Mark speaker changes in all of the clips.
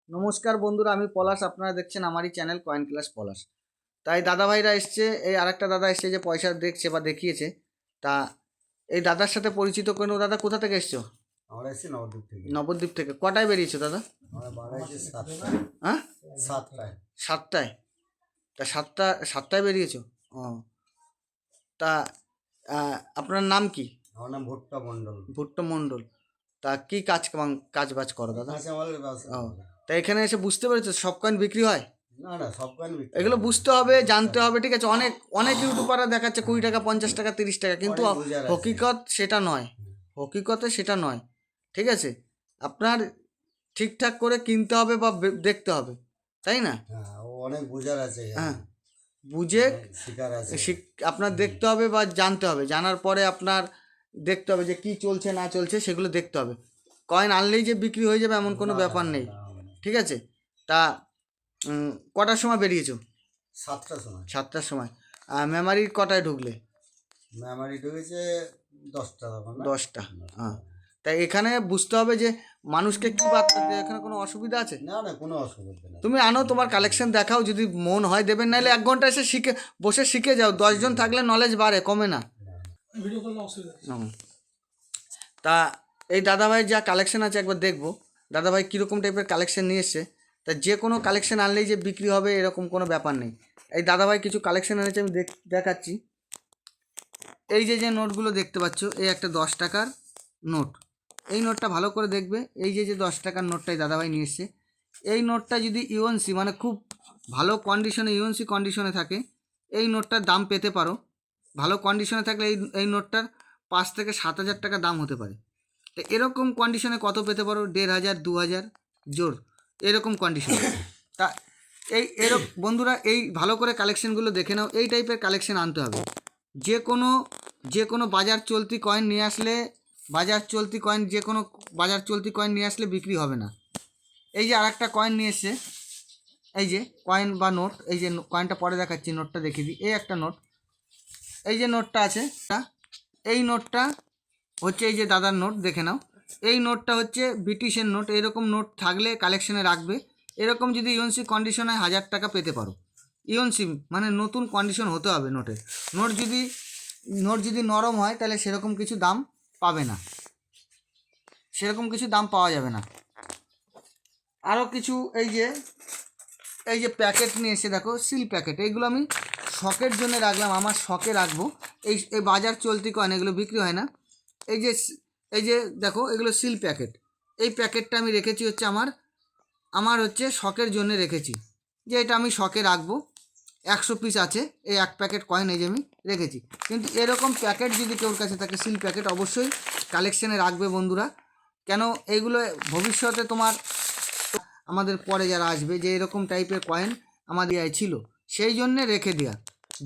Speaker 1: নমস্কার বন্ধুরা, আমি পলাশ। আপনারা দেখছেন আমারই চ্যানেল কয়েন ক্লাস পলাশ। তাই দাদা ভাইরা এসছে, এই আরেকটা দাদা এসছে যে পয়সা দেখছে বা দেখিয়েছে। তা এই দাদার সাথে পরিচিত করে নেবো। দাদা কোথা থেকে এসছো?
Speaker 2: আমরা এসেছি নবদ্বীপ থেকে।
Speaker 1: নবদ্বীপ থেকে। কটায় বেরিয়েছো দাদা?
Speaker 2: আমরা বাড়ি এসেছি 7টায়।
Speaker 1: হ্যাঁ,
Speaker 2: 7টায়।
Speaker 1: 7টায়। তা সাতটায় বেরিয়েছো? ও, তা আপনার নাম কি?
Speaker 2: আমার নাম ভুট্টা মণ্ডল।
Speaker 1: ভুট্টো মণ্ডল। তা কি কাজ বাজ করো দাদা?
Speaker 2: কাঁচা মালের ব্যবসা
Speaker 1: ও,
Speaker 2: করি।
Speaker 1: তা এখানে এসে বুঝতে পেরেছো সব কয়েন বিক্রি হয়?
Speaker 2: না না, সব কয়েন বিক্রি
Speaker 1: এগুলো
Speaker 2: হয় না।
Speaker 1: বুঝতে হবে, জানতে হবে, ঠিক আছে? অনেক অনেক ইউটিউবাররা দেখাচ্ছে 20 টাকা, 50 টাকা, 30 টাকা, কিন্তু
Speaker 2: অনেক বুঝার আছে।
Speaker 1: হকিকত সেটা নয়। হকিকতে সেটা নয়, ঠিক আছে? আপনার ঠিকঠাক করে কিনতে হবে বা দেখতে হবে, তাই না?
Speaker 2: হ্যাঁ, ও অনেক বুঝার আছে এখানে।
Speaker 1: হ্যাঁ, বুঝে
Speaker 2: অনেক শিকার আছে।
Speaker 1: আপনার দেখতে হবে বা জানতে হবে। জানার পরে আপনার দেখতে হবে যে কি চলছে না চলছে, সেগুলো দেখতে হবে। কয়েন আনলেই যে বিক্রি হয়ে যাবে এমন কোনো
Speaker 2: না,
Speaker 1: ব্যাপার
Speaker 2: না,
Speaker 1: নেই,
Speaker 2: না, না।
Speaker 1: ঠিক আছে? তা কটার সময় বেরিয়েছো?
Speaker 2: 7টার সময়।
Speaker 1: 7টার সময়। মেমারির কটায় ঢুকলে?
Speaker 2: মেমারি ঢুকেছে 10টা তখন না?
Speaker 1: 10টা।
Speaker 2: 10টা।
Speaker 1: হ্যাঁ, তাই এখানে বুঝতে হবে যে মানুষকে কী বার্তা দেয়। এখানে কোনো অসুবিধা আছে?
Speaker 2: না না, কোনো অসুবিধা নেই।
Speaker 1: তুমি আনো, তোমার কালেকশন দেখাও, যদি মন হয় দেবেন, নাহলে 1 ঘন্টা এসে বসে শিখে যাও। 10 জন থাকলে নলেজ বাড়ে, কমে না। হুম। তা এই দাদাভাই যা কালেকশন আছে একবার দেখবো। দাদাভাই কীরকম টাইপের কালেকশন নিয়ে এসছে। তা যে কোনো কালেকশন আনলেই যে বিক্রি হবে এরকম কোনো ব্যাপার নেই। এই দাদাভাই কিছু কালেকশন এনেছে, আমি দেখাচ্ছি। এই যে যে নোটগুলো দেখতে পাচ্ছ, এই একটা 10 টাকার নোট। এই নোটটা ভালো করে দেখবে। এই যে যে 10 টাকার নোটটাই দাদাভাই নিয়ে এসছে। এই নোটটা যদি ইউএনসি মানে খুব ভালো কন্ডিশনে, ইউএনসি কন্ডিশনে থাকে, এই নোটটার দাম পেতে পারো। ভালো কন্ডিশনে থাকলে এই নোটটার 5 থেকে 7 হাজার টাকা দাম হতে পারে। তো এরকম কন্ডিশনে কত পেতে পারো? 1,500, 2,000 জোর, এরকম কন্ডিশনে। তা এরকম বন্ধুরা, এই ভালো করে কালেকশানগুলো দেখে নাও। এই টাইপের কালেকশান আনতে হবে। যে কোনো বাজার চলতি কয়েন নিয়ে আসলে, বাজার চলতি কয়েন নিয়ে আসলে বিক্রি হবে না। এই যে আরেকটা কয়েন নিয়ে এসছে, এই যে কয়েন বা নোট, এই যে কয়েনটা পরে দেখাচ্ছি, নোটটা দেখিয়ে দিই। এই একটা নোট, এই যে নোটটা আছে, এই নোটটা হচ্ছে এই যে দাদার নোট, দেখে নাও। এই নোটটা হচ্ছে ব্রিটিশের নোট। এরকম নোট থাকলে কালেকশানে রাখবে। এরকম যদি ইউএনসি কন্ডিশন হয় 1,000 টাকা পেতে পারো। ইউএনসি মানে নতুন কন্ডিশন হতে হবে নোটের। নোট যদি নরম হয় তাহলে সেরকম কিছু দাম পাবে না, সেরকম কিছু দাম পাওয়া যাবে না। আরও কিছু এই যে প্যাকেট নিয়ে এসে দেখো, সিল প্যাকেট। এইগুলো আমি শখের জন্য রাখলাম, আমার শখে রাখবো। এই বাজার চলতি কয়েন, এগুলো বিক্রি হয় না। এই যে দেখো, এগুলো সিল প্যাকেট। এই প্যাকেটটা আমি রেখেছি হচ্ছে আমার হচ্ছে শখের জন্য রেখেছি, যে এটা আমি শখে রাখবো। 100 পিস আছে এই এক প্যাকেট কয়েন, এই যে আমি রেখেছি। কিন্তু এরকম প্যাকেট যদি কেউর কাছে থাকে, সিল প্যাকেট, অবশ্যই কালেকশানে রাখবে বন্ধুরা। কেন এইগুলো ভবিষ্যতে আমাদের পরে যারা আসবে, যে এরকম টাইপের কয়েন আমাদের ছিল, সেই জন্যে রেখে দেওয়া।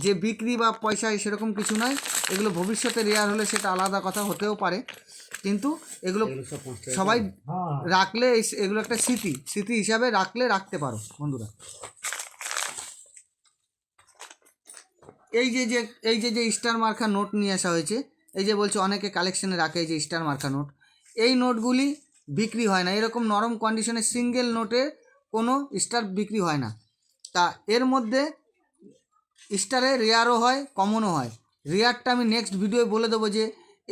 Speaker 1: যে বিক্রি বা পয়সা সেরকম কিছু নয়। এগুলো ভবিষ্যতে রেয়ার হলে সেটা আলাদা কথা, হতেও পারে, কিন্তু এগুলো সবাই রাখলে এগুলো একটা স্মৃতি হিসাবে রাখতে পারো বন্ধুরা। এই যে স্টার মার্কা নোট নিয়ে আসা হয়েছে। এই যে বলছে অনেকে কালেকশানে রাখে, এই যে স্টার মার্কা নোট। এই নোটগুলি বিক্রি হয় না। এরকম নরম কন্ডিশনে সিঙ্গেল নোটে কোনো স্টার বিক্রি হয় না। তা এর মধ্যে স্টারে রেয়ারও হয়, কমনও হয়। রেয়ারটা আমি নেক্সট ভিডিওয়ে বলে দেবো, যে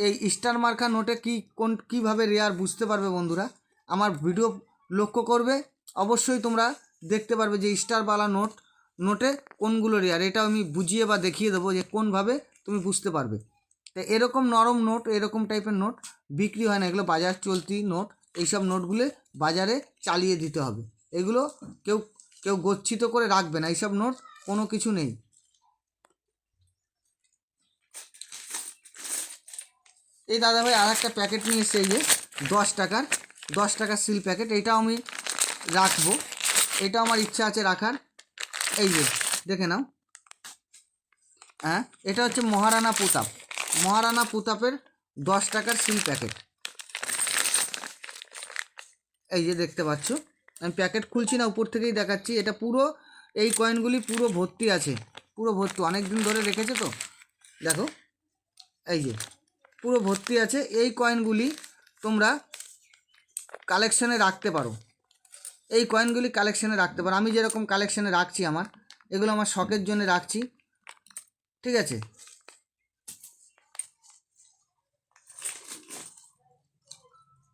Speaker 1: এই স্টার মার্কা নোটে কীভাবে রেয়ার বুঝতে পারবে বন্ধুরা। আমার ভিডিও লক্ষ্য করবে, অবশ্যই তোমরা দেখতে পারবে যে স্টারওয়ালা নোটে কোনগুলো রেয়ার। এটা আমি বুঝিয়ে বা দেখিয়ে দেবো যে কোনভাবে তুমি বুঝতে পারবে। তো এরকম নরম নোট, এরকম টাইপের নোট বিক্রি হয় না। এগুলো বাজার চলতি নোট। এইসব নোটগুলো বাজারে চালিয়ে দিতে হবে। এগুলো কেউ কেউ গচ্ছিত করে রাখবে না। এইসব নোট কোনো কিছু নেই। এই দাদাভাই আর একটা প্যাকেট নিয়ে এসছে, এই যে 10 টাকার সিল প্যাকেট। এইটাও আমি রাখবো, এটা আমার ইচ্ছা আছে রাখার। এই যে দেখে নাও। হ্যাঁ, এটা হচ্ছে মহারানা প্রতাপের 10 টাকার সিল প্যাকেট। এই যে দেখতে পাচ্ছ, আমি প্যাকেট খুলছি না, উপর থেকেই দেখাচ্ছি। এটা পুরো, এই কয়েনগুলি পুরো ভর্তি আছে, পুরো ভর্তি। অনেক দিন ধরে রেখেছে তো, দেখো, এই যে পুরো ভর্তি আছে। এই কয়েনগুলি তোমরা কালেকশানে রাখতে পারো। এই কয়েনগুলি কালেকশানে রাখতে পারো। আমি যেরকম কালেকশানে রাখছি, আমার এগুলো আমার শখের জন্য রাখছি, ঠিক আছে।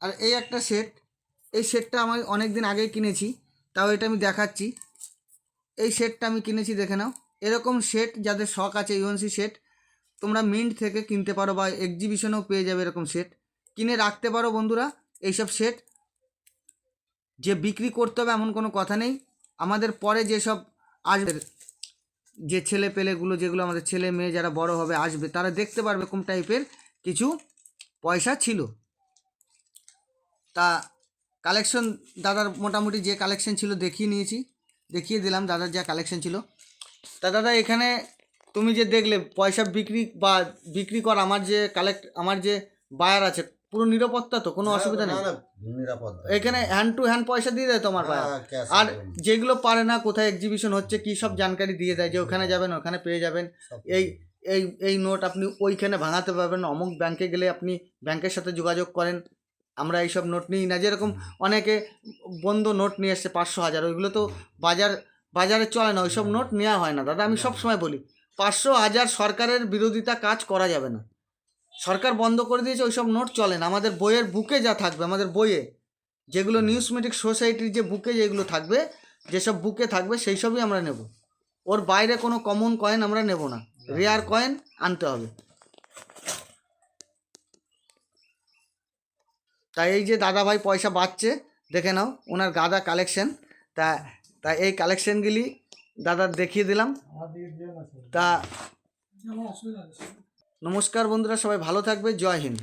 Speaker 1: আর এই একটা সেট, এই সেটটা আমি অনেক দিন আগেই কিনেছি, তাও এটা আমি দেখাচ্ছি। এই সেটটা আমি কিনেছি, দেখে নাও। এরকম সেট যাদের শখ আছে ইউএনসি সেট, তোমরা মিন্ট থেকে কিনতে পারো বা এক্সিবিশনেও পেয়ে যাবে এরকম সেট, কিনে রাখতে পারো বন্ধুরা। এইসব সেট যে বিক্রি করতে হবে এমন কোনো কথা নেই। আমাদের পরে যেসব আসবে, যে ছেলে পেলেগুলো, যেগুলো আমাদের ছেলে মেয়ে যারা বড় হবে আসবে, তারা দেখতে পারবে কোন টাইপের কিছু পয়সা ছিল। তা কালেকশন দাদার মোটামুটি যে কালেকশন ছিল দেখিয়ে নিয়েছি, দেখিয়ে দিলাম দাদার যা কালেকশন ছিল। তা দাদা এখানে তুমি যে দেখলে পয়সা বিক্রি কর, আমার যে বায়ার আছে, পুরো নিরাপত্তা তো, কোনো অসুবিধা নেই?
Speaker 2: না, নিরাপদ।
Speaker 1: এখানে হ্যান্ড টু হ্যান্ড পয়সা দিয়ে দেয় তোমার বায়ার। আর যেগুলো পারে না, কোথায় এক্সিবিশন হচ্ছে কি সব জানকারি দিয়ে দেয়, যে ওখানে যাবেন ওখানে পেয়ে যাবেন, এই এই এই নোট আপনি ওইখানে ভাঙাতে পারবেন, অমুক ব্যাংকে গেলে আপনি ব্যাংকের সাথে যোগাযোগ করেন, আমরা এইসব নোট নিই না। যেরকম অনেকে বন্ধ নোট নিয়ে এসছে 500, 1000, ওইগুলো তো বাজারে চলে না, ওইসব নোট নেওয়া হয় না দাদা। আমি সব সময় বলি 500, 1000 সরকারের বিরোধিতা কাজ করা যাবে না। সরকার বন্ধ করে দিয়েছে, ওইসব নোট চলে না। আমাদের বইয়ের বুকে যা থাকবে, আমাদের বইয়ে যেগুলো নিউজমেটিক সোসাইটির যে বুকে যেগুলো থাকবে, যেসব বুকে থাকবে সেই সবই আমরা নেব। ওর বাইরে কোনো কমন কয়েন আমরা নেব না, রেয়ার কয়েন আনতে হবে। তাই এই যে দাদা ভাই পয়সা বাঁচছে, দেখে নাও ওনার গাদা কালেকশন। তা এই কালেকশনগুলি দাদার দেখিয়ে দিলাম। তা নমস্কার বন্ধুরা, সবাই ভালো থাকবে, জয় হিন্দ।